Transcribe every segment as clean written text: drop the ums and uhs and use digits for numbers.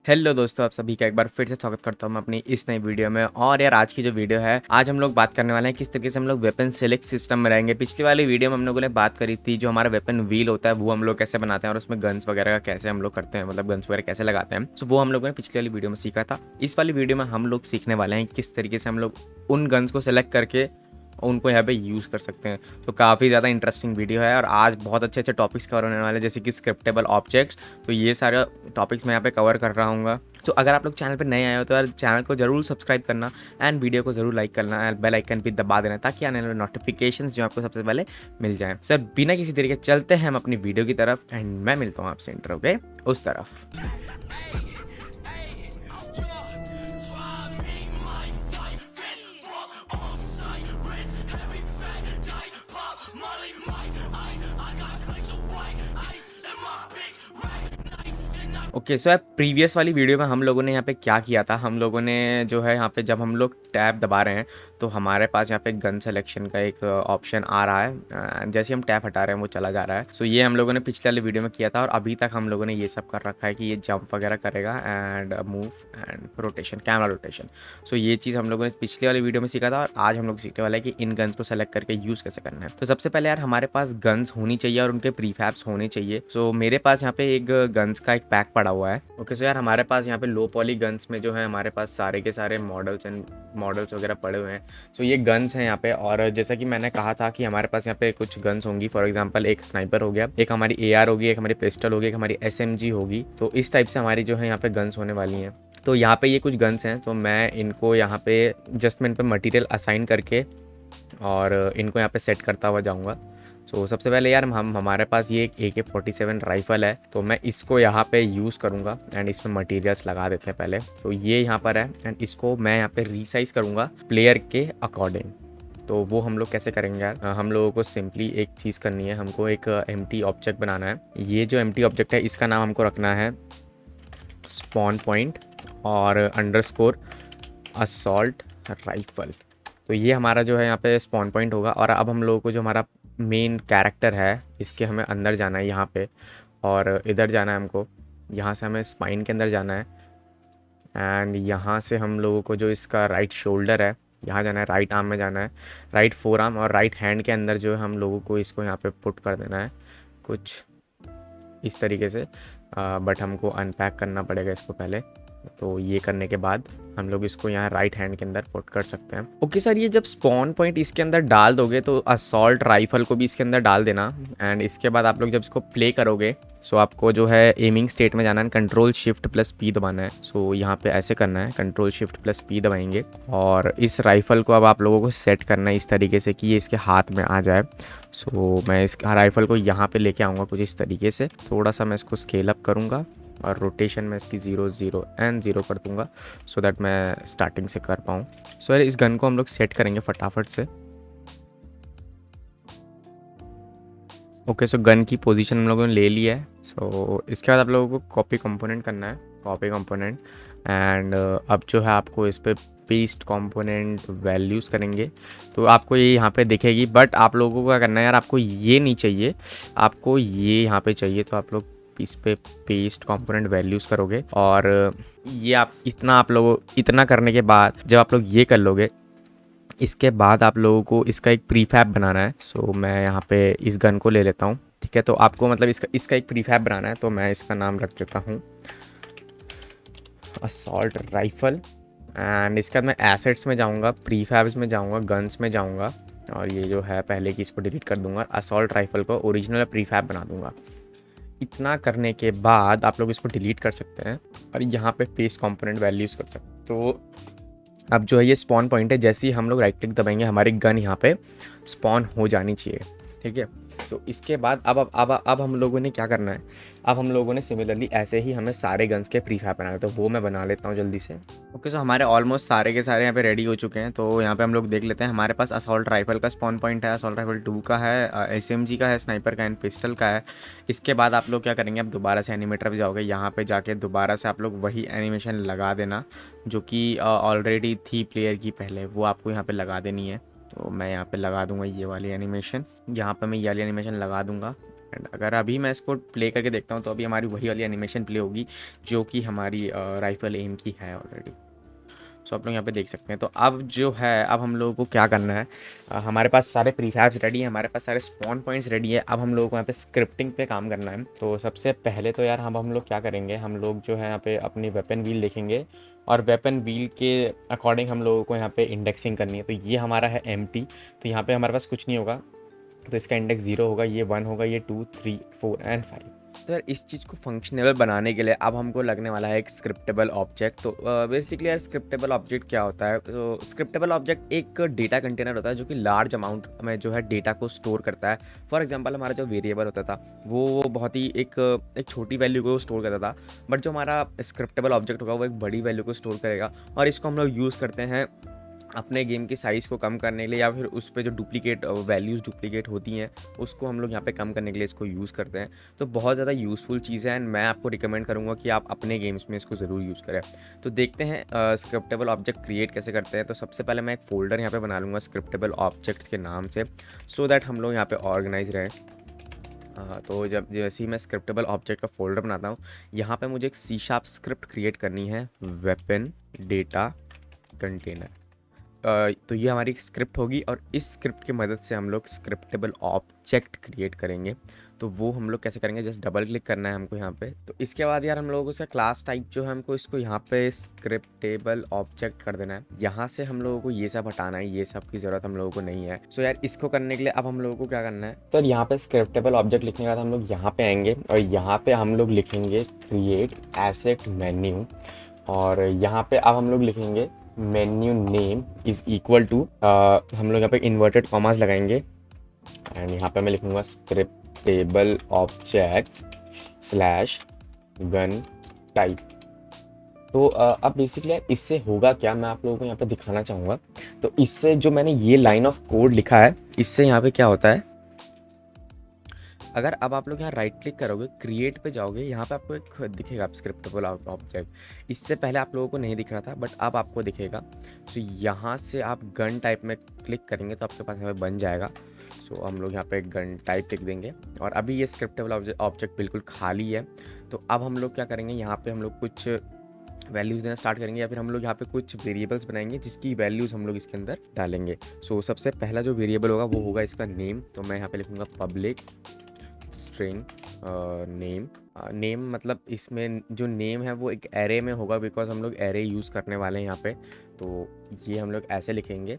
Hello दोस्तों, आप सभी का एक बार फिर से स्वागत करता हूं मैं अपनी इस नई वीडियो में। और यार आज की जो वीडियो है, आज हम लोग बात करने वाले हैं किस तरीके से हम लोग वेपन सेलेक्ट सिस्टम में रहेंगे। पिछली वाली वीडियो में हम लोगों ने बात करी थी जो हमारा वेपन व्हील होता है वो हम लोग कैसे बनाते हैं और उसमें गन्स वगैरह का कैसे हम लोग करते हैं, मतलब गन्स वगैरह कैसे लगाते हैं। तो वो हम लोगों ने पिछली वाली वीडियो में सीखा था। इस वाली वीडियो में हम लोग सीखने वाले हैं किस तरीके से हम लोग उन गन्स को सेलेक्ट करके उनको यहाँ पे यूज़ कर सकते हैं। तो काफ़ी ज़्यादा इंटरेस्टिंग वीडियो है और आज बहुत अच्छे अच्छे टॉपिक्स कवर होने वाले हैं, जैसे कि स्क्रिप्टेबल ऑब्जेक्ट्स। तो ये सारे टॉपिक्स मैं यहाँ पे कवर कर रहा हूँ। तो अगर आप लोग चैनल पे नए आए हो तो यार चैनल को जरूर सब्सक्राइब करना एंड वीडियो को जरूर लाइक करना एंड बेल आइकन भी दबा देना ताकि आने वाले नोटिफिकेशंस जो आपको सबसे पहले मिल जाएं। सर बिना किसी तरीके चलते हैं हम अपनी वीडियो की तरफ एंड मैं मिलता हूँ आपसे इंट्रो के उस तरफ। ओके सो यार प्रीवियस वाली वीडियो में हम लोगों ने यहाँ पे क्या किया था, हम लोगों ने जो है यहाँ पे जब हम लोग टैब दबा रहे हैं तो हमारे पास यहाँ पे गन सिलेक्शन का एक ऑप्शन आ रहा है। जैसे हम टैब हटा रहे हैं वो चला जा रहा है। सो ये हम लोगों ने पिछले वाली वीडियो में किया था और अभी तक हम लोगों ने ये सब कर रखा है कि ये जंप वगैरह करेगा and move and rotation, camera rotation. So ये चीज़ हम लोगों ने पिछली वाली वीडियो में सीखा था और आज हम लोग सीखने वाले हैं कि इन गन्स को सेलेक्ट करके यूज़ कैसे करना है। तो सबसे पहले यार हमारे पास गन्स होनी चाहिए और उनके प्रीफैब्स होने चाहिए। सो मेरे पास यहाँ पे एक गन्स का एक पैक पड़ा हुआ है। ओके सो यार हमारे पास यहाँ पे लो पॉली गन्स में जो है हमारे पास सारे के सारे मॉडल्स वगैरह पड़े हुए हैं। सो ये गन्स हैं यहाँ पे। और जैसा कि मैंने कहा था कि हमारे पास यहाँ पे कुछ गन्स होंगी, फॉर एग्जांपल एक स्नाइपर हो गया, एक हमारी AR होगी, एक हमारी पिस्टल होगी, एक हमारी SMG होगी। तो इस टाइप से हमारी जो है यहाँ पे गन्स होने वाली हैं। तो यहाँ पे ये कुछ गन्स हैं तो मैं इनको यहाँ पे जस्ट मैं इन पर मटीरियल असाइन करके और इनको यहाँ पे सेट करता हुआ जाऊँगा। सो सबसे पहले यार हम हमारे पास ये एक AK-47 राइफ़ल है तो मैं इसको यहाँ पे यूज़ करूँगा एंड इसमें मटेरियल्स लगा देते हैं पहले। तो ये यहाँ पर है एंड इसको मैं यहाँ पे रीसाइज़ करूँगा प्लेयर के अकॉर्डिंग। तो वो हम लोग कैसे करेंगे यार, हम लोगों को सिंपली एक चीज़ करनी है, हमको एक एम्प्टी ऑब्जेक्ट बनाना है। ये जो एम्प्टी ऑब्जेक्ट है इसका नाम हमको रखना है स्पॉन पॉइंट और अंडरस्कोर असॉल्ट राइफ़ल। तो ये हमारा जो है यहाँ पे स्पॉन पॉइंट होगा। और अब हम लोगों को जो हमारा मेन कैरेक्टर है इसके हमें अंदर जाना है यहाँ पे और इधर जाना है हमको, यहाँ से हमें स्पाइन के अंदर जाना है एंड यहाँ से हम लोगों को जो इसका राइट शोल्डर है यहाँ जाना है, राइट आर्म में जाना है, राइट फोर आर्म और राइट हैंड के अंदर जो है हम लोगों को इसको यहाँ पे पुट कर देना है कुछ इस तरीके से। बट हमको अनपैक करना पड़ेगा इसको पहले। तो ये करने के बाद हम लोग इसको यहाँ राइट हैंड के अंदर पुट कर सकते हैं। ओके सर, ये जब स्पॉन पॉइंट इसके अंदर डाल दोगे तो असॉल्ट राइफल को भी इसके अंदर डाल देना एंड इसके बाद आप लोग जब इसको प्ले करोगे सो आपको जो है एमिंग स्टेट में जाना है, Ctrl+Shift+P दबाना है। सो यहाँ पे ऐसे करना है, Ctrl+Shift+P दबाएंगे और इस राइफ़ल को अब आप लोगों को सेट करना है इस तरीके से कि ये इसके हाथ में आ जाए। सो मैं इस राइफ़ल को यहाँ पे लेके आऊँगा कुछ इस तरीके से, थोड़ा सा मैं इसको स्केल अप करूँगा और रोटेशन में इसकी 0 0 एंड 0 कर दूंगा सो दैट मैं स्टार्टिंग से कर पाऊँ। सो यार इस गन को हम लोग सेट करेंगे फटाफट से। ओके सो गन की पोजीशन हम लोगों ने ले ली है। सो इसके बाद आप लोगों को कॉपी कंपोनेंट करना है, कॉपी कंपोनेंट एंड अब जो है आपको इस पर पेस्ट कंपोनेंट वैल्यूज़ करेंगे तो आपको ये यहाँ पे दिखेगी। बट आप लोगों को क्या करना है यार, आपको ये नहीं चाहिए, आपको ये यहाँ पे चाहिए। तो आप लोग इस पे पेस्ट कंपोनेंट वैल्यूज़ करोगे और ये आप लोगों इतना करने के बाद जब आप लोग ये कर लोगे इसके बाद आप लोगों को इसका एक प्रीफैब बनाना है। सो मैं यहाँ पे इस गन को ले लेता हूँ, ठीक है। तो आपको मतलब इसका एक प्रीफैब बनाना है तो मैं इसका नाम रख देता हूँ असॉल्ट राइफ़ल एंड इसके बाद मैं एसेट्स में जाऊँगा, प्रीफैब्स में जाऊँगा, गन्स में जाऊँगा और ये जो है पहले की इसको डिलीट कर दूँगा, असॉल्ट राइफ़ल को ओरिजिनल प्रीफैब बना दूँगा। इतना करने के बाद आप लोग इसको डिलीट कर सकते हैं और यहाँ पे पेस्ट कंपोनेंट वैल्यूज़ कर सकते हैं। तो अब जो है ये स्पॉन पॉइंट है, जैसे ही हम लोग राइट क्लिक दबाएंगे हमारी गन यहाँ पे स्पॉन हो जानी चाहिए, ठीक है। तो इसके बाद अब हम लोगों ने क्या करना है, अब हम लोगों ने सिमिलरली ऐसे ही हमें सारे गन्स के प्रीफैब बनाए, तो वो मैं बना लेता हूँ जल्दी से। ओके सो हमारे ऑलमोस्ट सारे के सारे यहाँ पे रेडी हो चुके हैं। तो यहाँ पे हम लोग देख लेते हैं, हमारे पास असॉल्ट राइफल का स्पॉन पॉइंट है, असॉल्ट राइफल 2 का है, SMG का है, स्नाइपर का एंड पिस्टल का है। इसके बाद आप लोग क्या करेंगे, अब दोबारा से एनिमेटर पे जाओगे, यहाँ पे जाके दोबारा से आप लोग वही एनिमेशन लगा देना जो कि ऑलरेडी थी प्लेयर की पहले, वो आपको यहाँ पे लगा देनी है। तो मैं यहाँ पे लगा दूंगा ये वाली एनिमेशन, यहाँ पे मैं ये वाली एनिमेशन लगा दूंगा एंड अगर अभी मैं इसको प्ले करके देखता हूँ तो अभी हमारी वही वाली एनिमेशन प्ले होगी जो कि हमारी राइफल एम की है ऑलरेडी। सो आप लोग यहाँ पे देख सकते हैं। तो अब जो है, अब हम लोगों को क्या करना है, हमारे पास सारे प्रीफैब्स रेडी हैं, हमारे पास सारे स्पॉन पॉइंट्स रेडी है। अब हम लोगों को यहाँ पे स्क्रिप्टिंग पे काम करना है। तो सबसे पहले तो यार हम लोग क्या करेंगे, हम लोग जो है यहाँ पे अपनी वेपन व्हील देखेंगे और वेपन व्हील के अकॉर्डिंग हम लोगों को यहाँ पे इंडेक्सिंग करनी है। तो ये हमारा है एम्प्टी, तो यहाँ पे हमारे पास कुछ नहीं होगा, तो इसका इंडेक्स 0 होगा, ये 1 होगा, ये 2, 3, 4 एंड 5। तो यार इस चीज़ को फंक्शनल बनाने के लिए अब हमको लगने वाला है एक स्क्रिप्टेबल ऑब्जेक्ट। तो बेसिकली यार स्क्रिप्टेबल ऑब्जेक्ट क्या होता है, तो स्क्रिप्टेबल ऑब्जेक्ट एक डेटा कंटेनर होता है जो कि लार्ज अमाउंट में जो है डेटा को स्टोर करता है। फॉर एग्जांपल हमारा जो वेरिएबल होता था वो बहुत ही एक छोटी वैल्यू को स्टोर करता था, बट जो हमारा स्क्रिप्टेबल ऑब्जेक्ट होगा वो एक बड़ी वैल्यू को स्टोर करेगा। और इसको हम लोग यूज़ करते हैं अपने गेम की साइज़ को कम करने के लिए, या फिर उस पे जो डुप्लीकेट वैल्यूज़ डुप्लीकेट होती हैं उसको हम लोग यहाँ पे कम करने के लिए इसको यूज़ करते हैं। तो बहुत ज़्यादा यूज़फुल चीज़ है एंड मैं आपको रिकमेंड करूँगा कि आप अपने गेम्स में इसको ज़रूर यूज़ करें। तो देखते हैं स्क्रिप्टेबल ऑब्जेक्ट क्रिएट कैसे करते हैं। तो सबसे पहले मैं एक फ़ोल्डर यहाँ पर बना लूँगा स्क्रिप्टेबल ऑब्जेक्ट्स के नाम से, सो दैट हम लोग यहाँ पर ऑर्गेनाइज रहें। तो जब जैसे ही मैं स्क्रिप्टेबल ऑब्जेक्ट का फ़ोल्डर बनाता हूँ, यहाँ पे मुझे एक C# स्क्रिप्ट क्रिएट करनी है, वेपन डेटा कंटेनर। तो ये हमारी स्क्रिप्ट होगी और इस स्क्रिप्ट की मदद से हम लोग स्क्रिप्टेबल ऑब्जेक्ट क्रिएट करेंगे। तो वो हम लोग कैसे करेंगे, जस्ट डबल क्लिक करना है हमको यहाँ पे। तो इसके बाद यार हम लोगों को क्लास टाइप जो है हमको इसको यहाँ पे स्क्रिप्टेबल ऑब्जेक्ट कर देना है। यहाँ से हम लोगों को ये सब हटाना है, ये सब की ज़रूरत हम लोगों को नहीं है। सो यार इसको करने के लिए अब हम लोगों को क्या करना है, तो यहाँ पे स्क्रिप्टेबल ऑब्जेक्ट लिखने के बाद हम लोग यहाँ पे आएंगे और यहाँ पे हम लोग लिखेंगे क्रिएट एसेट मेन्यू, और यहाँ पे अब हम लोग लिखेंगे menu name is equal to, हम लोग यहाँ पे इन्वर्टेड कॉमास लगाएंगे एंड यहाँ पे मैं लिखूंगा स्क्रिप्टेबल ऑब्जेक्ट्स स्लैश गन टाइप। तो अब बेसिकली इससे होगा क्या, मैं आप लोगों को यहाँ पे दिखाना चाहूँगा। तो इससे जो मैंने ये लाइन ऑफ कोड लिखा है, इससे यहाँ पे क्या होता है, अगर अब आप लोग यहाँ राइट क्लिक करोगे, क्रिएट पे जाओगे, यहाँ पे आपको एक दिखेगा स्क्रिप्टेबल ऑब्जेक्ट। इससे पहले आप लोगों को नहीं दिख रहा था बट अब आपको दिखेगा। सो यहाँ से आप गन टाइप में क्लिक करेंगे तो आपके पास यहाँ पे बन जाएगा। सो हम लोग यहाँ पे गन टाइप लिख देंगे और अभी ये स्क्रिप्टेबल ऑब्जेक्ट बिल्कुल खाली है। तो अब हम लोग क्या करेंगे, यहाँ पर हम लोग कुछ वैल्यूज़ देना स्टार्ट करेंगे, या फिर हम लोग यहाँ पे कुछ वेरिएबल्स बनाएंगे जिसकी वैल्यूज़ हम लोग इसके अंदर डालेंगे। सो सबसे पहला जो वेरिएबल होगा वो होगा इसका नेम। तो मैं यहाँ पे लिखूँगा पब्लिक स्ट्रिंग नेम। नेम मतलब इसमें जो नेम है वो एक एरे में होगा, बिकॉज हम लोग एरे यूज़ करने वाले हैं यहाँ पे। तो ये हम लोग ऐसे लिखेंगे।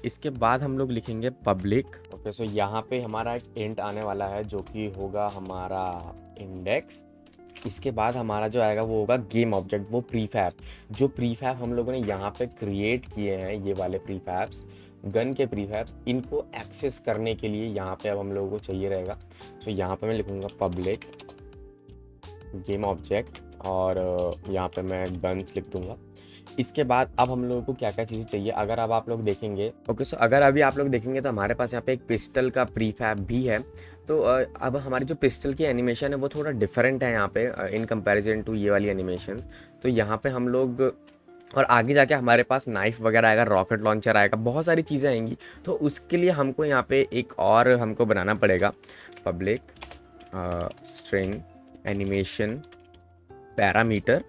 इसके बाद हम लोग लिखेंगे पब्लिक। ओके, सो यहाँ पे हमारा एक इंट आने वाला है जो कि होगा हमारा इंडेक्स। इसके बाद हमारा जो आएगा वो होगा गेम ऑब्जेक्ट, वो प्रीफैब। जो प्रीफैब हम लोगों ने यहाँ पे क्रिएट किए हैं, ये वाले प्रीफैब्स, गन के प्रीफैब्स, इनको एक्सेस करने के लिए यहाँ पे अब हम लोगों को चाहिए रहेगा। सो यहाँ पे मैं लिखूँगा पब्लिक गेम ऑब्जेक्ट और यहाँ पे मैं गन्स लिख दूँगा। इसके बाद अब हम लोगों को क्या क्या चीज़ें चाहिए, अगर अब आप लोग देखेंगे, ओके, सो अगर अभी आप लोग देखेंगे तो हमारे पास यहाँ पे एक पिस्टल का प्रीफैब भी है। तो अब हमारी जो पिस्टल की एनिमेशन है वो थोड़ा डिफरेंट है यहाँ पे इन कंपैरिजन टू ये वाली एनिमेशंस। तो यहाँ पे हम लोग, और आगे जाके हमारे पास नाइफ वगैरह आएगा, रॉकेट लॉन्चर आएगा, बहुत सारी चीज़ें आएंगी। तो उसके लिए हमको यहाँ पे एक और हमको बनाना पड़ेगा, public string animation parameter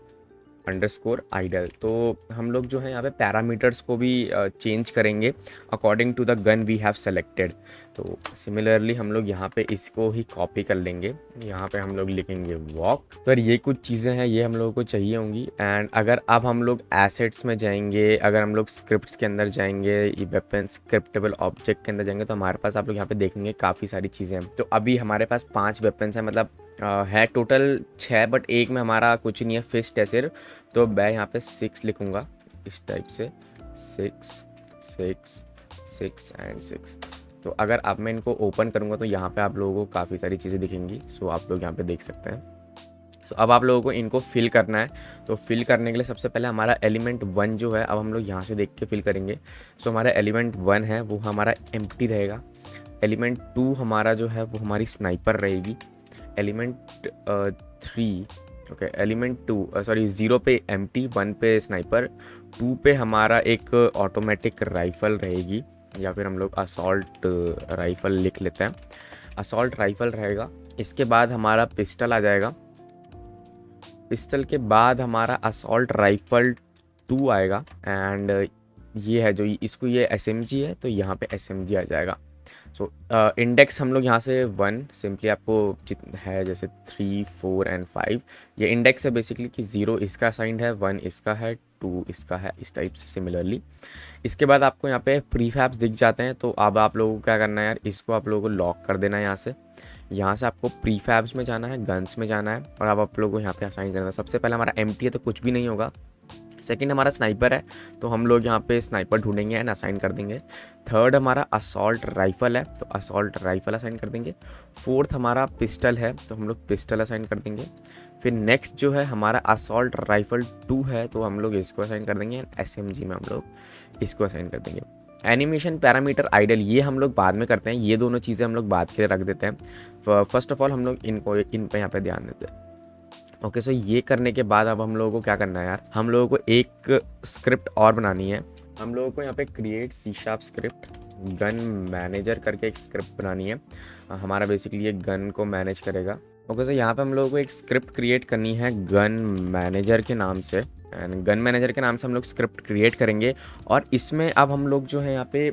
underscore idle. तो हम लोग जो है यहाँ पे पैरामीटर्स को भी चेंज करेंगे according to the gun we have selected. तो सिमिलरली हम लोग यहाँ पे इसको ही कॉपी कर लेंगे, यहाँ पे हम लोग लिखेंगे वॉक। तो ये कुछ चीज़ें हैं, ये हम लोगों को चाहिए होंगी। एंड अगर अब हम लोग एसेट्स में जाएंगे, अगर हम लोग स्क्रिप्ट्स के अंदर जाएंगे, ये वेपन स्क्रिप्टेबल ऑब्जेक्ट के अंदर जाएंगे, तो हमारे पास आप लोग यहाँ पे देखेंगे काफ़ी सारी चीज़ें हैं। तो अभी हमारे पास 5 वेपन्स हैं, मतलब है टोटल 6, बट एक में हमारा कुछ नहीं है, फिस्ट है सिर्फ। तो मैं यहाँ पे 6 लिखूँगा इस टाइप से, 6 6 6 एंड 6। तो अगर अब मैं इनको ओपन करूँगा तो यहाँ पे आप लोगों को काफ़ी सारी चीज़ें दिखेंगी। सो आप लोग यहाँ पे देख सकते हैं। तो अब आप लोगों को इनको फिल करना है। तो फिल करने के लिए सबसे पहले हमारा एलिमेंट 1 जो है, अब हम लोग यहाँ से देख के फिल करेंगे। सो हमारा एलिमेंट 1 है वो हमारा एम्प्टी रहेगा। एलिमेंट 2 हमारा जो है वो हमारी स्नाइपर रहेगी। एलिमेंट 3, ओके, एलिमेंट 2 सॉरी 0 पे एम्प्टी, 1 पे स्नाइपर, 2 पे हमारा एक ऑटोमेटिक राइफ़ल रहेगी, या फिर हम लोग असॉल्ट राइफ़ल लिख लेते हैं। असॉल्ट राइफ़ल रहेगा। इसके बाद हमारा पिस्टल आ जाएगा। पिस्टल के बाद हमारा असॉल्ट राइफल 2 आएगा। एंड ये है जो इसको ये एसएमजी है, तो यहाँ पे एसएमजी आ जाएगा। सो इंडेक्स हम लोग यहाँ से 1 सिंपली आपको जित है जैसे 3, 4 एंड 5 ये इंडेक्स है बेसिकली कि 0 इसका असाइंड है, 1 इसका है, 2 इसका है, इस टाइप से सिमिलरली। इसके बाद आपको यहाँ पे प्रीफैब्स दिख जाते हैं, तो अब आप लोगों को क्या करना है यार, इसको आप लोगों को लॉक कर देना है यहाँ से आपको प्रीफैब्स में जाना है, गन्स में जाना है, और अब आप लोगों को यहाँ पे असाइन करना है। सबसे पहले हमारा एम्प्टी है तो कुछ भी नहीं होगा। सेकंड हमारा स्नाइपर है, तो हम लोग यहाँ पे स्नाइपर ढूंढेंगे एंड असाइन कर देंगे। थर्ड हमारा असॉल्ट राइफल है, तो असॉल्ट राइफल असाइन कर देंगे। फोर्थ हमारा पिस्टल है, तो हम लोग पिस्टल असाइन कर देंगे। फिर नेक्स्ट जो है हमारा असॉल्ट राइफल 2 है, तो हम लोग इसको असाइन कर देंगे। एसएमजी में हम लोग इसको असाइन कर देंगे। एनिमेशन पैरामीटर आइडल ये हम लोग बाद में करते हैं, ये दोनों चीज़ें हम लोग बाद के लिए रख देते हैं। फर्स्ट ऑफ ऑल हम लोग इन पे यहाँ पे ध्यान देते हैं। ओके सो ये करने के बाद अब हम लोगों को क्या करना है यार, हम लोगों को एक स्क्रिप्ट और बनानी है। हम लोगों को यहाँ पे create C# script gun manager करके एक स्क्रिप्ट बनानी है। हमारा बेसिकली ये गन को मैनेज करेगा। ओके सो यहाँ पे हम लोगों को एक स्क्रिप्ट क्रिएट करनी है गन मैनेजर के नाम से। एंड गन मैनेजर के नाम से हम लोग स्क्रिप्ट क्रिएट करेंगे, और इसमें अब हम लोग जो है यहाँ पे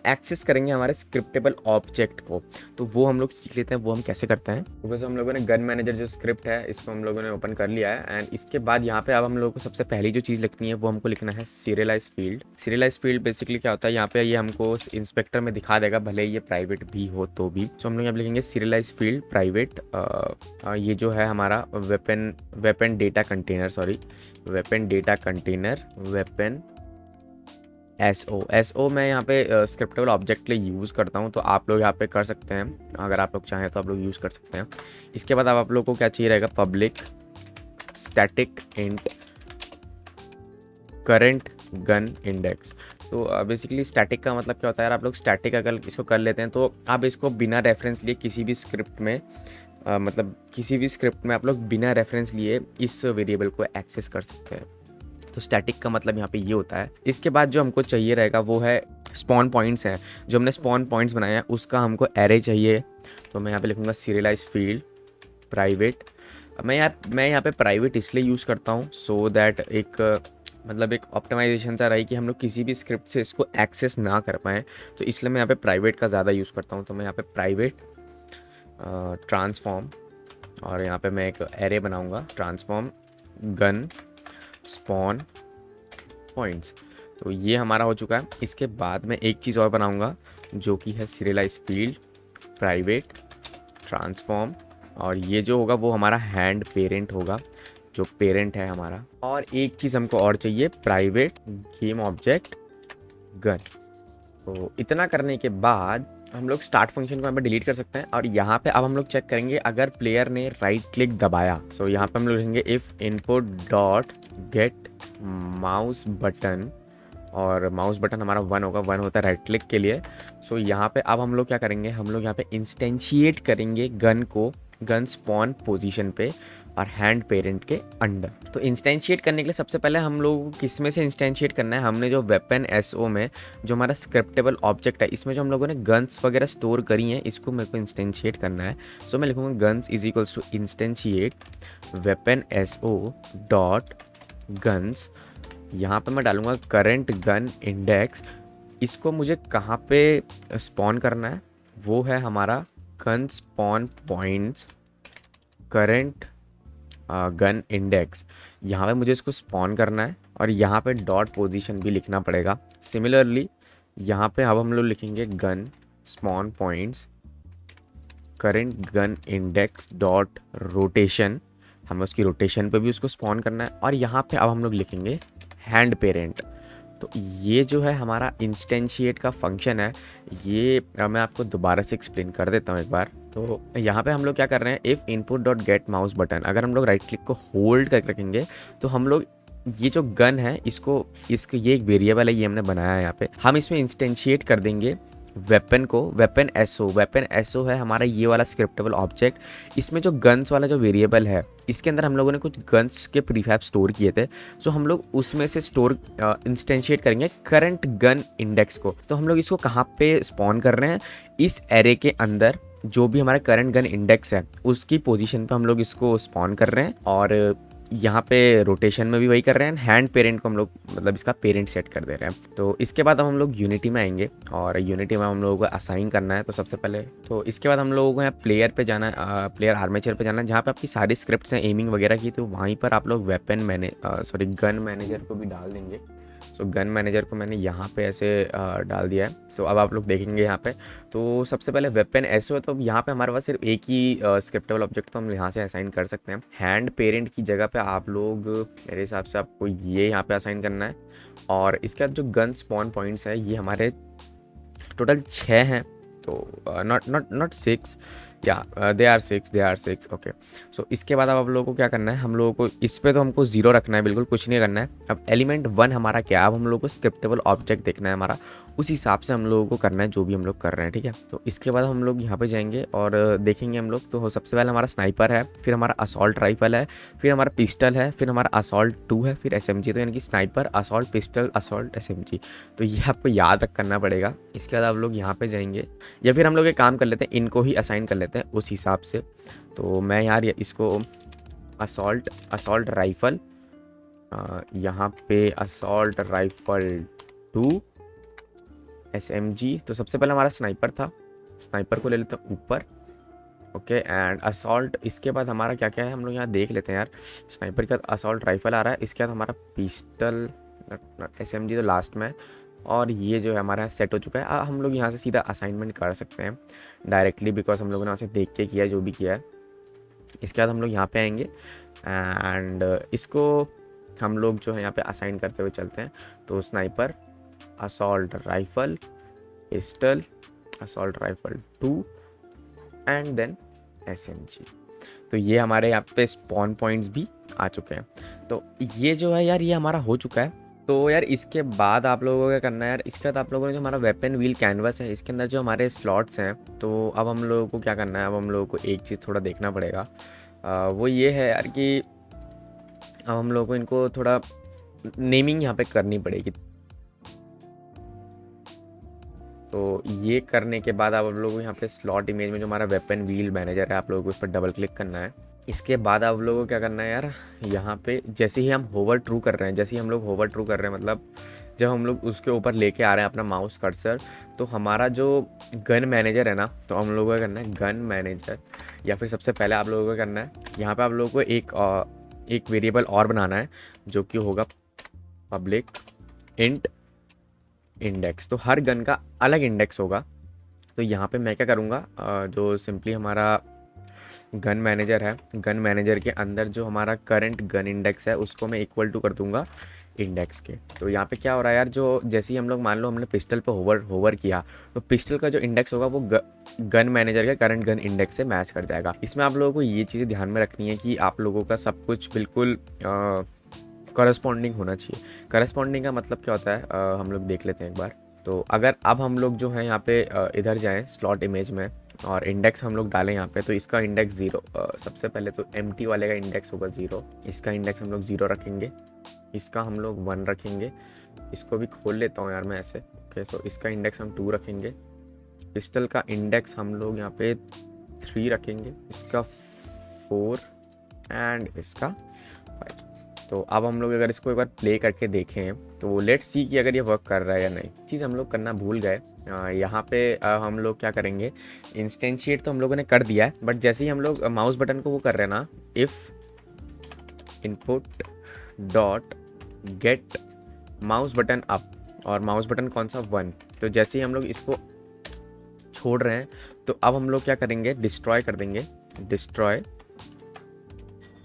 एक्सेस करेंगे हमारे स्क्रिप्टेबल ऑब्जेक्ट को। तो वो हम लोग सीख लेते हैं वो हम कैसे करते हैं। तो वैसे हम लोगों ने गन मैनेजर जो स्क्रिप्ट है इसको हम लोगों ने ओपन कर लिया है। एंड इसके बाद यहाँ पे अब हम लोगों को सबसे पहली जो चीज़ लिखनी है वो हमको लिखना है serialised field. Serialised field basically क्या होता है, यहाँ पे ये हमको इंस्पेक्टर में दिखा देगा भले ये प्राइवेट भी हो तो भी। तो हम लोग यहाँ लिखेंगे सीरियलाइज फील्ड प्राइवेट। ये जो है हमारा weapon data container, weapon data container weapon SO मैं यहाँ पे स्क्रिप्टेबल ऑब्जेक्ट के लिए यूज़ करता हूँ, तो आप लोग यहाँ पे कर सकते हैं, अगर आप लोग चाहें तो आप लोग यूज़ कर सकते हैं। इसके बाद अब आप लोग को क्या चाहिए रहेगा, public static int current gun index. तो बेसिकली स्टैटिक का मतलब क्या होता है यार, आप लोग स्टैटिक अगर इसको कर लेते हैं तो आप इसको बिना रेफरेंस लिए किसी भी स्क्रिप्ट में मतलब किसी भी स्क्रिप्ट में आप लोग बिना रेफरेंस लिए इस वेरिएबल को एक्सेस कर सकते हैं। तो स्टैटिक का मतलब यहाँ पे ये होता है। इसके बाद जो हमको चाहिए रहेगा वो है स्पॉन पॉइंट्स हैं, जो हमने स्पॉन पॉइंट्स बनाया है उसका हमको एरे चाहिए। तो मैं यहाँ पे लिखूँगा सीरियलाइज फील्ड प्राइवेट। मैं यहाँ पे प्राइवेट इसलिए यूज़ करता हूँ सो दैट एक मतलब एक ऑप्टिमाइजेशन सा रही कि हम लोग किसी भी स्क्रिप्ट से इसको एक्सेस ना कर पाएँ, तो इसलिए मैं यहाँ पे प्राइवेट का ज़्यादा यूज़ करता हूँ। तो मैं यहाँ पे प्राइवेट ट्रांसफॉर्म, और यहाँ पे मैं एक एरे बनाऊँगा ट्रांसफॉर्म गन स्पॉन पॉइंट्स। तो ये हमारा हो चुका है। इसके बाद मैं एक चीज़ और बनाऊंगा जो कि है सीरियलाइज फील्ड प्राइवेट ट्रांसफॉर्म, और ये जो होगा वो हमारा हैंड पेरेंट होगा, जो पेरेंट है हमारा। और एक चीज़ हमको और चाहिए, प्राइवेट गेम ऑब्जेक्ट गन। तो इतना करने के बाद हम लोग स्टार्ट फंक्शन को यहाँ पे डिलीट कर सकते हैं, और यहाँ पे अब हम लोग चेक करेंगे अगर प्लेयर ने राइट क्लिक दबाया। सो यहाँ पे हम लोग लिखेंगे if input dot gate mouse button, और माउस बटन हमारा 1 होगा, 1 होता है राइट क्लिक के लिए। सो यहाँ पे अब हम लोग क्या करेंगे, हम लोग यहाँ पे इंस्टेंशिएट करेंगे गन को गन स्पॉन पोजीशन पे और हैंड पेरेंट के अंडर। तो इंस्टेंशिएट करने के लिए सबसे पहले हम लोग को किस में से इंस्टेंशिएट करना है, हमने जो वेपन एसओ में जो हमारा स्क्रिप्टेबल ऑब्जेक्ट है इसमें जो हम लोगों ने गन्स वगैरह स्टोर करी हैं इसको मेरे को इंस्टेंशिएट करना है। सो मैं लिखूँगा guns is equals to instantiate weapon SO dot guns. यहाँ पे मैं डालूँगा करंट गन इंडेक्स। इसको मुझे कहाँ पे स्पॉन करना है, वो है हमारा gun spawn points current gun index. यहाँ पे मुझे इसको स्पॉन करना है, और यहाँ पे डॉट पोजीशन भी लिखना पड़ेगा। सिमिलरली यहाँ पे अब हम लोग लिखेंगे gun spawn points current gun index dot rotation, हमें उसकी रोटेशन पे भी उसको स्पॉन करना है। और यहाँ पे अब हम लोग लिखेंगे हैंड पेरेंट। तो ये जो है हमारा इंस्टेंशिएट का फंक्शन है, ये मैं आपको दोबारा से एक्सप्लेन कर देता हूँ एक बार। तो यहाँ पे हम लोग क्या कर रहे हैं, if input dot gate mouse button, अगर हम लोग राइट क्लिक को होल्ड करके रखेंगे तो हम लोग ये जो गन है इसको ये एक वेरिएबल है, ये हमने बनाया है यहाँ पे, हम इसमें इंस्टेंशिएट कर देंगे वेपन को। वेपन एसओ है हमारा ये वाला स्क्रिप्टेबल ऑब्जेक्ट। इसमें जो गन्स वाला जो वेरिएबल है इसके अंदर हम लोगों ने कुछ गन्स के प्रीफैब स्टोर किए थे, तो हम लोग उसमें से स्टोर इंस्टेंशिएट करेंगे करंट गन इंडेक्स को। तो हम लोग इसको कहाँ पे स्पॉन कर रहे हैं, इस एरे के अंदर जो भी हमारा करंट गन इंडेक्स है उसकी पोजीशन पे हम लोग इसको स्पॉन कर रहे हैं, और यहाँ पे रोटेशन में भी वही कर रहे हैं। हैंड पेरेंट को हम लोग मतलब इसका पेरेंट सेट कर दे रहे हैं। तो इसके बाद हम लोग यूनिटी में आएंगे और यूनिटी में हम लोगों को असाइन करना है। तो सबसे पहले तो इसके बाद हम लोगों को यहाँ प्लेयर पे जाना है, प्लेयर आर्मेचर पे जाना है, जहाँ पे आपकी सारी स्क्रिप्ट्स हैं एमिंग वगैरह की। तो वहीं पर आप लोग गन मैनेजर को भी डाल देंगे। सो गन मैनेजर को मैंने यहाँ पे ऐसे डाल दिया है। तो अब आप लोग देखेंगे यहाँ पे, तो सबसे पहले वेपन ऐसे हो, तो यहाँ पे हमारे पास सिर्फ एक ही स्क्रिप्टेबल ऑब्जेक्ट तो हम यहाँ से असाइन कर सकते हैं। हैंड पेरेंट की जगह पे आप लोग, मेरे हिसाब से आपको ये यहाँ पे असाइन करना है। और इसके बाद जो गन स्पॉन पॉइंट्स है ये हमारे टोटल 6 हैं। तो नॉट 6, या दे आर 6 ओके। सो इसके बाद अब आप लोगों को क्या करना है, हम लोगों को इस पे तो हमको 0 रखना है, बिल्कुल कुछ नहीं करना है। अब एलिमेंट 1 हमारा क्या है, अब हम लोगों को स्क्रिप्टेबल ऑब्जेक्ट देखना है हमारा, उस हिसाब से हम लोगों को करना है जो भी हम लोग कर रहे हैं, ठीक है। तो इसके बाद हम लोग यहाँ पे जाएंगे और देखेंगे हम लोग। तो सबसे पहले हमारा स्नाइपर है, फिर हमारा असॉल्ट राइफल है, फिर हमारा पिस्टल है, फिर हमारा असॉल्ट 2 है, फिर SMG। तो यानी कि sniper, assault, pistol, assault, SMG। तो ये आपको याद करना पड़ेगा। इसके बाद आप लोग यहाँ पे जाएंगे, या फिर हम लोग एक काम कर लेते हैं, इनको ही असाइन कर लेते हैं उस हिसाब से। तो मैं यार इसको असॉल्ट राइफल, यहाँ पे असॉल्ट राइफल 2 SMG। तो सबसे पहले हमारा स्नाइपर था, स्नाइपर को ले लेते हैं ऊपर, ओके। एंड असॉल्ट, इसके बाद हमारा क्या क्या है हम लोग यहाँ देख लेते हैं यार। स्नाइपर के बाद असॉल्ट राइफल आ रहा है, इसके बाद हमारा पिस्टल, SMG तो लास्ट में है। और ये जो है हमारा सेट हो चुका है। हम लोग यहाँ से सीधा असाइनमेंट कर सकते हैं डायरेक्टली, बिकॉज हम लोगों ने वहाँ से देख के किया जो भी किया है। इसके बाद हम लोग यहाँ पे आएंगे एंड इसको हम लोग जो है यहाँ पे असाइन करते हुए चलते हैं। तो sniper, assault rifle, pistol, assault rifle 2 and then SMG। तो ये हमारे यहाँ पे स्पॉन पॉइंट्स भी आ चुके हैं। तो ये जो है यार ये हमारा हो चुका है। तो यार इसके बाद आप लोगों को क्या करना है यार, इसके बाद आप लोगों ने जो हमारा वेपन व्हील कैनवस है, इसके अंदर जो हमारे स्लॉट्स हैं, तो अब हम लोगों को क्या करना है, अब हम लोगों को एक चीज़ थोड़ा देखना पड़ेगा। वो ये है यार कि अब हम लोगों को इनको थोड़ा नेमिंग यहाँ पे करनी पड़ेगी। तो ये करने के बाद आप लोगों को यहाँ पे स्लॉट इमेज में जो हमारा वेपन व्हील मैनेजर है, आप लोगों को उस पर डबल क्लिक करना है। इसके बाद आप लोगों को क्या करना है यार, यहाँ पे जैसे ही हम होवर ट्रू कर रहे हैं, जैसे ही हम लोग होवर ट्रू कर रहे हैं, मतलब जब हम लोग उसके ऊपर लेके आ रहे हैं अपना माउस कर्सर, तो हमारा जो गन मैनेजर है ना, तो हम लोगों को करना है गन मैनेजर, या फिर सबसे पहले आप लोगों को करना है यहाँ पे आप लोगों को एक वेरिएबल और बनाना है, जो कि होगा पब्लिक इंट इंडेक्स। तो हर गन का अलग इंडेक्स होगा। तो यहाँ पे मैं क्या करूँगा, जो सिंपली हमारा गन मैनेजर है, गन मैनेजर के अंदर जो हमारा करंट गन इंडेक्स है उसको मैं इक्वल टू कर दूंगा इंडेक्स के। तो यहाँ पे क्या हो रहा है यार, जो जैसे ही हम लोग मान लो हमने पिस्टल पे होवर किया, तो पिस्टल का जो इंडेक्स होगा वो गन मैनेजर के करंट गन इंडेक्स से मैच कर जाएगा। इसमें आप लोगों को ये चीज़ें ध्यान में रखनी है कि आप लोगों का सब कुछ बिल्कुल करस्पॉन्डिंग होना चाहिए। करस्पॉन्डिंग का मतलब क्या होता है, हम लोग देख लेते हैं एक बार। तो अगर अब हम लोग जो है यहाँ पे इधर जाएँ स्लॉट इमेज में और इंडेक्स हम लोग डालें यहाँ पे, तो इसका इंडेक्स 0, सबसे पहले तो एम्प्टी वाले का इंडेक्स होगा 0, इसका इंडेक्स हम लोग 0 रखेंगे, इसका हम लोग 1 रखेंगे। इसको भी खोल लेता हूँ यार मैं ऐसे, ओके। सो इसका इंडेक्स हम 2 रखेंगे, पिस्टल का इंडेक्स हम लोग यहाँ पे 3 रखेंगे, इसका 4 एंड इसका 5। तो अब हम लोग अगर इसको एक बार प्ले करके देखें तो लेट्स सी कि अगर ये वर्क कर रहा है या नहीं। चीज़ हम लोग करना भूल गए, यहाँ पे हम लोग क्या करेंगे, इंस्टेंशिएट तो हम लोगों ने कर दिया है, बट जैसे ही हम लोग माउस बटन को वो कर रहे हैं ना, if input dot gate mouse button up, और माउस बटन कौन सा 1, तो जैसे ही हम लोग इसको छोड़ रहे हैं तो अब हम लोग क्या करेंगे, डिस्ट्रॉय कर देंगे, destroy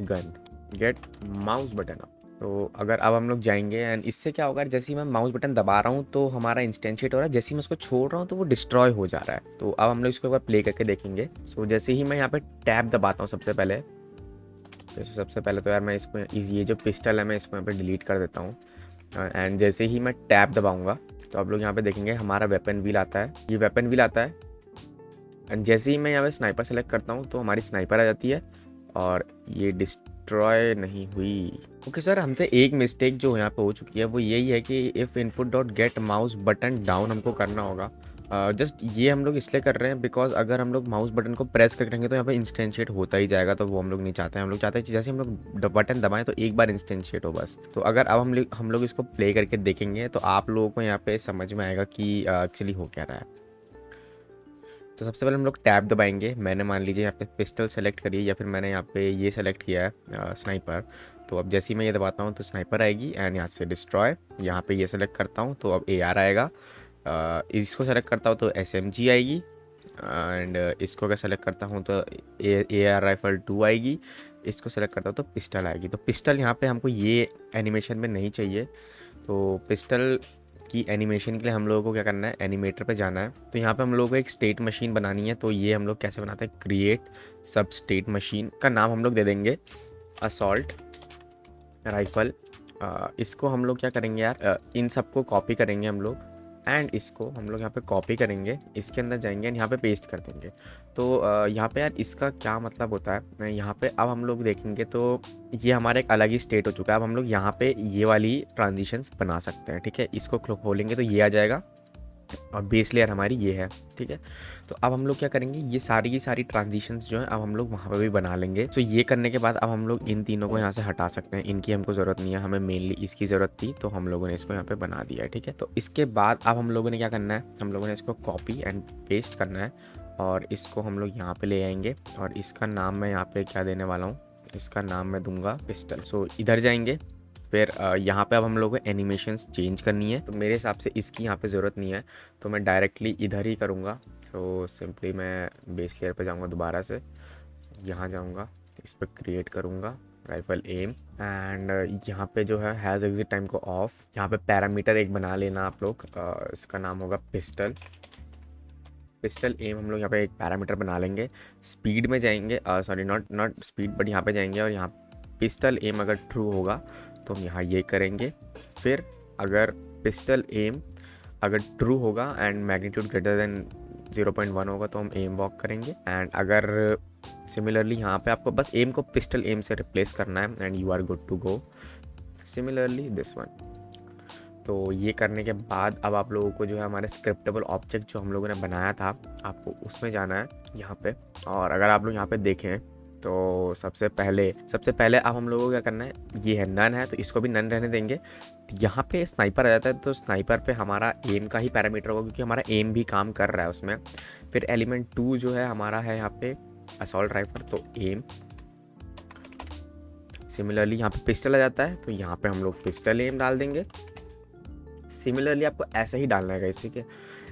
gonna get mouse button up. तो अगर अब हम लोग जाएंगे एंड इससे क्या होगा, जैसे ही मैं माउस बटन दबा रहा हूँ तो हमारा इंस्टेंशिएट हो रहा है, जैसे ही मैं उसको छोड़ रहा हूँ तो वो डिस्ट्रॉय हो जा रहा है। तो अब हम लोग इसको एक बार प्ले करके देखेंगे। सो जैसे ही मैं यहाँ पे टैब दबाता हूँ सबसे पहले, तो सबसे पहले तो यार मैं इसको, ये जो पिस्टल है मैं इसको यहाँ पे डिलीट कर देता हूँ। एंड जैसे ही मैं टैब दबाऊँगा तो आप लोग यहाँ पे देखेंगे हमारा वेपन व्हील आता है, ये वेपन व्हील आता है। एंड जैसे ही मैं यहाँ पे स्नाइपर सेलेक्ट करता हूँ तो हमारी स्नाइपर आ जाती है और ये डिस्ट्रॉय नहीं हुई। ओके सर, हमसे एक मिस्टेक जो यहाँ पे हो चुकी है वो यही है कि if input dot gate mouse button down हमको करना होगा। जस्ट ये हम लोग इसलिए कर रहे हैं बिकॉज अगर हम लोग माउस बटन को प्रेस करके रहेंगे तो यहाँ पे इंस्टेंशिएट होता ही जाएगा, तो वो हम लोग नहीं चाहते हैं। हम लोग चाहते हैं कि जैसे हम लोग बटन दबाएं तो एक बार इंस्टेंशिएट हो बस। तो अगर अब हम लोग इसको प्ले करके देखेंगे तो आप लोगों को यहाँ पे समझ में आएगा कि एक्चुअली हो क्या रहा है। तो सबसे पहले हम लोग टैब दबाएंगे। मैंने मान लीजिए यहाँ पे पिस्टल सेलेक्ट करिए, या फिर मैंने यहाँ पे ये सेलेक्ट किया है स्नाइपर। तो अब जैसे ही मैं ये दबाता हूँ तो स्नाइपर आएगी एंड यहाँ से डिस्ट्रॉय। यहाँ पे ये सेलेक्ट करता हूँ तो अब AR आएगा। इसको सेलेक्ट करता हूँ तो SMG आएगी। एंड इसको अगर सेलेक्ट करता हूँ तो AR राइफल 2 आएगी। इसको सेलेक्ट करता हूँ तो पिस्टल आएगी। तो पिस्टल यहाँ पे हमको ये एनिमेशन में नहीं चाहिए, तो पिस्टल की एनिमेशन के लिए हम लोगों को क्या करना है, एनिमेटर पे जाना है। तो यहाँ पे हम लोगों को एक स्टेट मशीन बनानी है। तो ये हम लोग कैसे बनाते हैं, क्रिएट सब स्टेट मशीन का नाम हम लोग दे देंगे असॉल्ट राइफल। इसको हम लोग क्या करेंगे यार, इन सबको कॉपी करेंगे हम लोग एंड इसको हम लोग यहाँ पे कॉपी करेंगे, इसके अंदर जाएंगे एंड यहाँ पे पेस्ट कर देंगे। तो यहाँ पे यार इसका क्या मतलब होता है, यहाँ पे अब हम लोग देखेंगे तो ये हमारा एक अलग ही स्टेट हो चुका है। अब हम लोग यहाँ पे ये वाली ट्रांजिशंस बना सकते हैं, ठीक है। इसको खोलेंगे तो ये आ जाएगा और बेस लेयर हमारी ये है, ठीक है। तो अब हम लोग क्या करेंगे, ये सारी की सारी ट्रांजिशंस जो है अब हम लोग वहाँ पे भी बना लेंगे। तो ये करने के बाद अब हम लोग इन तीनों को यहाँ से हटा सकते हैं, इनकी हमको ज़रूरत नहीं है, हमें मेनली इसकी ज़रूरत थी तो हम लोगों ने इसको यहाँ पे बना दिया है, ठीक है। तो इसके बाद अब हम लोगों ने क्या करना है, हम लोगों ने इसको कॉपी एंड पेस्ट करना है और इसको हम लोग यहाँ पे ले आएंगे और इसका नाम मैं यहाँ पे क्या देने वाला हूँ, इसका नाम मैं दूंगा पिस्टल। सो इधर जाएंगे, फिर यहाँ पे अब हम लोग को एनिमेशंस चेंज करनी है। तो मेरे हिसाब से इसकी यहाँ पे ज़रूरत नहीं है, तो मैं डायरेक्टली इधर ही करूँगा। तो सिंपली मैं बेस लेयर पे जाऊँगा, दोबारा से यहाँ जाऊँगा, इस पर क्रिएट करूँगा राइफल एम एंड यहाँ पे जो है हैज़ एग्जिट टाइम को ऑफ। यहाँ पे पैरामीटर एक बना लेना आप लोग, इसका नाम होगा पिस्टल एम। हम लोग यहाँ पे एक पैरामीटर बना लेंगे। स्पीड में जाएंगे, सॉरी नॉट स्पीड बट यहाँ पे जाएंगे और यहाँ पिस्टल एम अगर ट्रू होगा तो हम यहाँ ये करेंगे। फिर अगर पिस्टल एम अगर ट्रू होगा एंड मैग्नीट्यूड ग्रेटर देन 0.1 होगा तो हम एम वॉक करेंगे। एंड अगर सिमिलरली यहाँ पे आपको बस एम को पिस्टल एम से रिप्लेस करना है and you are good to go. Similarly this one. तो ये करने के बाद अब आप लोगों को जो है हमारे स्क्रिप्टेबल ऑब्जेक्ट जो हम लोगों ने बनाया था, आपको उसमें जाना है यहाँ पे। और अगर आप लोग यहाँ पे देखें तो सबसे पहले अब हम लोगों को क्या करना है, ये है नन है तो इसको भी नन रहने देंगे। यहाँ पे स्नाइपर आ जाता है तो स्नाइपर पे हमारा एम का ही पैरामीटर होगा क्योंकि हमारा एम भी काम कर रहा है उसमें। फिर एलिमेंट 2 जो है हमारा है यहाँ पे असॉल्ट राइफल, तो एम। सिमिलरली यहाँ पे पिस्टल आ जाता है तो यहाँ पे हम लोग पिस्टल एम डाल देंगे। सिमिलरली आपको ऐसा ही डालना है गाइस, ठीक है।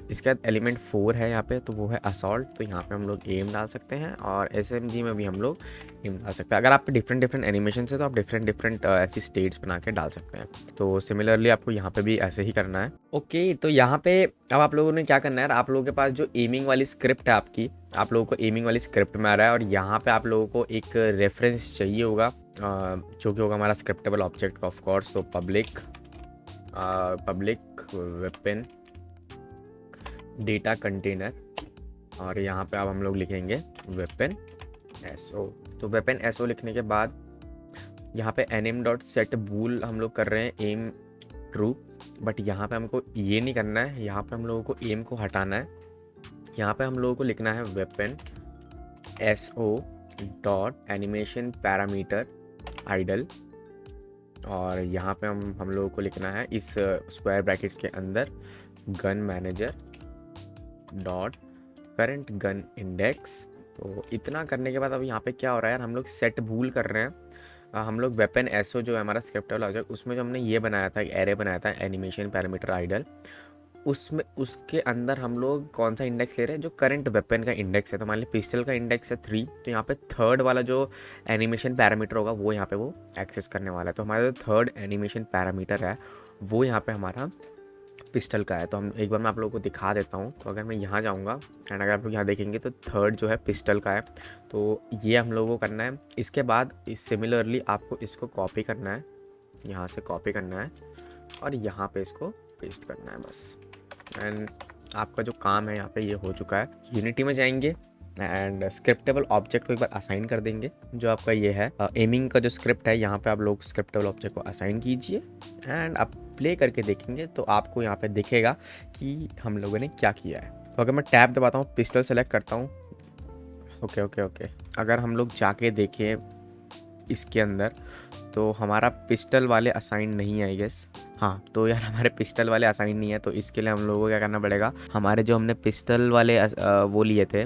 इसके बाद एलिमेंट 4 है यहाँ पे, तो वो है असॉल्ट, तो यहाँ पे हम लोग एम डाल सकते हैं और SMG में भी हम लोग एम डाल सकते हैं। अगर आप डिफरेंट एनिमेशन है तो आप डिफरेंट ऐसी स्टेट्स बना के डाल सकते हैं। तो सिमिलरली आपको यहाँ पे भी ऐसे ही करना है। ओके, तो यहाँ पे अब आप लोगों ने क्या करना है, आप लोगों के पास जो एमिंग वाली स्क्रिप्ट है आपकी, आप लोगों को एमिंग वाली स्क्रिप्ट में आ रहा है और यहाँ पे आप लोगों को एक रेफरेंस चाहिए होगा जो कि होगा हमारा स्क्रिप्टेबल ऑब्जेक्ट ऑफ कोर्स। तो पब्लिक वेपन डेटा कंटेनर और यहाँ पे अब हम लोग लिखेंगे वेपन SO। तो वेपन SO लिखने के बाद यहाँ पे nm.set bool हम लोग कर रहे हैं एम ट्रू, बट यहाँ पे हमको ये नहीं करना है, यहाँ पे हम लोगों को एम को हटाना है। यहाँ पे हम लोगों को लिखना है weapon SO dot animation parameter idle और यहाँ पे हम लोगों को लिखना है इस स्क्वायर ब्रैकेट्स के अंदर gun manager dot current gun index. तो इतना करने के बाद अब यहाँ पे क्या हो रहा है यार, हम लोग सेट भूल कर रहे हैं। हम लोग वेपन SO जो है हमारा स्क्रिप्टेबल ऑब्जेक्ट, उसमें जो हमने ये बनाया था, एक एरे बनाया था एनिमेशन पैरामीटर आइडल, उसमें उसके अंदर हम लोग कौन सा इंडेक्स ले रहे हैं, जो करंट वेपन का इंडेक्स है। तो मान लीजिए पिस्टल का इंडेक्स है 3, तो यहाँ पे थर्ड वाला जो एनिमेशन पैरामीटर होगा वो यहाँ पे वो एक्सेस करने वाला है। तो हमारा जो थर्ड एनिमेशन पैरामीटर है वो यहाँ पे हमारा पिस्टल का है। तो हम एक बार मैं आप लोगों को दिखा देता हूँ। तो अगर मैं यहाँ जाऊँगा एंड अगर आप लोग यहाँ देखेंगे तो थर्ड जो है पिस्टल का है, तो ये हम लोगों को करना है। इसके बाद सिमिलरली आपको इसको कॉपी करना है, यहाँ से कॉपी करना है और यहाँ पे इसको पेस्ट करना है बस। एंड आपका जो काम है यहाँ पे ये हो चुका है। यूनिटी में जाएंगे एंड स्क्रिप्टेबल ऑब्जेक्ट को एक बार असाइन कर देंगे। जो आपका ये है एमिंग का जो स्क्रिप्ट है, यहाँ पे आप लोग स्क्रिप्टेबल ऑब्जेक्ट को असाइन कीजिए एंड आप प्ले करके देखेंगे तो आपको यहाँ पे दिखेगा कि हम लोगों ने क्या किया है। तो अगर मैं टैब दबाता हूँ, पिस्टल सेलेक्ट करता हूँ, ओके ओके ओके, अगर हम लोग जाके देखें इसके अंदर तो हमारा पिस्टल वाले असाइन नहीं है आई गेस। हाँ, तो यार हमारे पिस्टल वाले असाइन नहीं है, तो इसके लिए हम लोगों को क्या करना पड़ेगा, हमारे जो हमने पिस्टल वाले वो लिए थे,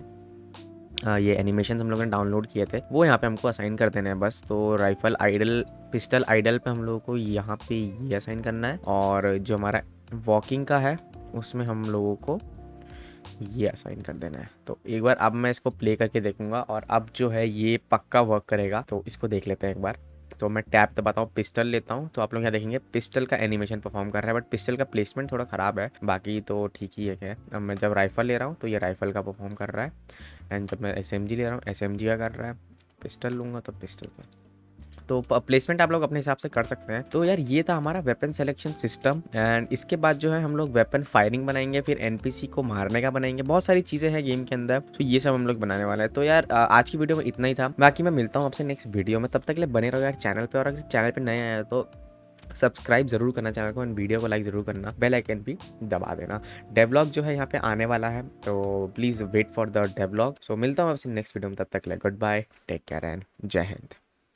ये एनिमेशन हम लोगों ने डाउनलोड किए थे, वो यहाँ पे हमको असाइन कर देने हैं बस। तो राइफल आइडल, पिस्टल आइडल पे हम लोगों को यहाँ पे ये असाइन करना है, और जो हमारा वॉकिंग का है उसमें हम लोगों को ये असाइन कर देना है। तो एक बार अब मैं इसको प्ले करके देखूंगा, और अब जो है ये पक्का वर्क करेगा, तो इसको देख लेते हैं एक बार। तो मैं टैप दबाता हूँ, पिस्टल लेता हूँ, तो आप लोग यहाँ देखेंगे पिस्टल का एनिमेशन परफॉर्म कर रहा है, बट पिस्टल का प्लेसमेंट थोड़ा ख़राब है, बाकी तो ठीक ही है। अब मैं जब राइफल ले रहा हूँ तो ये राइफल का परफॉर्म कर रहा है, एंड जब मैं SMG ले रहा हूँ SMG का कर रहा है, पिस्टल लूँगा तो पिस्टल का। तो प्लेसमेंट आप लोग अपने हिसाब से कर सकते हैं। तो यार ये था हमारा वेपन सिलेक्शन सिस्टम, एंड इसके बाद जो है हम लोग वेपन फायरिंग बनाएंगे, फिर NPC को मारने का बनाएंगे, बहुत सारी चीज़ें हैं गेम के अंदर, तो ये सब हम लोग बनाने वाले हैं। तो यार आज की वीडियो में इतना ही था, बाकी मैं मिलता हूँ आपसे नेक्स्ट वीडियो में, तब तक के लिए बने रहो यार चैनल पर, और अगर चैनल पर नए आए तो सब्सक्राइब जरूर करना चैनल को, एंड वीडियो को लाइक जरूर करना, बेल आइकन भी दबा देना। डेवलॉग जो है यहाँ पे आने वाला है, तो प्लीज़ वेट फॉर द डेवलॉग। सो मिलता हूँ आपसे नेक्स्ट वीडियो में, तब तक के लिए good bye, take care and जय हिंद।